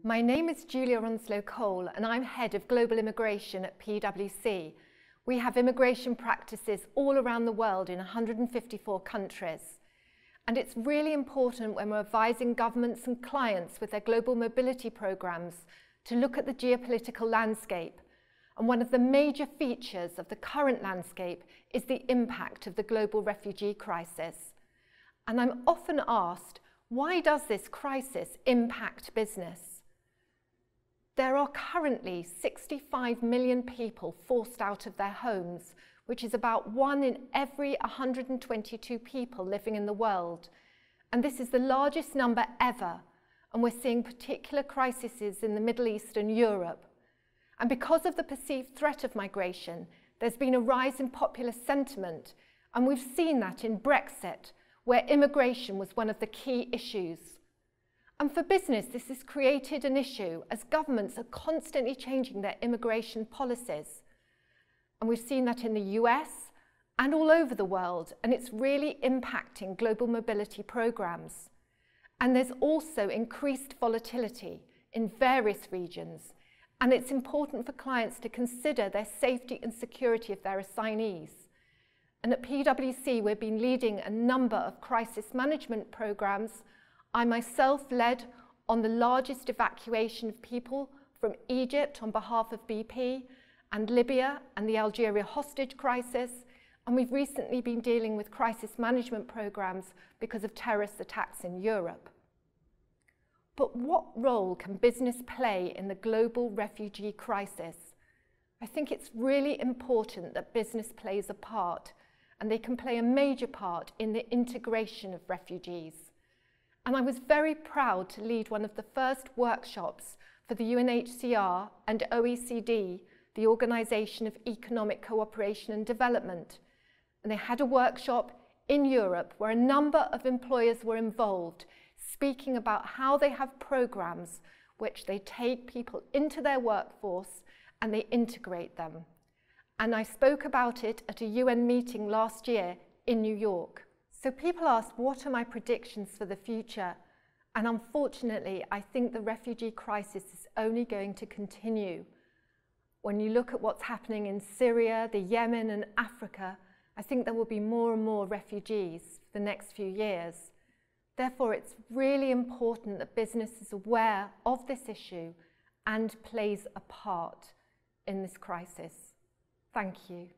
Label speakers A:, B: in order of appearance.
A: My name is Onslow-Cole and I'm Head of Global Immigration at PwC. We have immigration practices all around the world in 154 countries. And it's really important when we're advising governments and clients with their global mobility programs to look at the geopolitical landscape. And one of the major features of the current landscape is the impact of the global refugee crisis. And I'm often asked, why does this crisis impact business? There are currently 65 million people forced out of their homes, which is about 1 in every 122 people living in the world. And this is the largest number ever. And we're seeing particular crises in the Middle East and Europe. And because of the perceived threat of migration, there's been a rise in popular sentiment. And we've seen that in Brexit, where immigration was one of the key issues. And for business, this has created an issue as governments are constantly changing their immigration policies. And we've seen that in the US and all over the world, and it's really impacting global mobility programs. And there's also increased volatility in various regions, and it's important for clients to consider their safety and security of their assignees. And at PwC, we've been leading a number of crisis management programs. I myself led on the largest evacuation of people from Egypt on behalf of BP, and Libya and the Algeria hostage crisis, and we've recently been dealing with crisis management programs because of terrorist attacks in Europe. But what role can business play in the global refugee crisis? I think it's really important that business plays a part, and they can play a major part in the integration of refugees. And I was very proud to lead one of the first workshops for the UNHCR and OECD, the Organisation of Economic Cooperation and Development. And they had a workshop in Europe where a number of employers were involved, speaking about how they have programs which they take people into their workforce and they integrate them. And I spoke about it at a UN meeting last year in New York. So people ask, what are my predictions for the future? And unfortunately, I think the refugee crisis is only going to continue. When you look at what's happening in Syria, the Yemen and Africa, I think there will be more and more refugees for the next few years. Therefore, it's really important that business is aware of this issue and plays a part in this crisis. Thank you.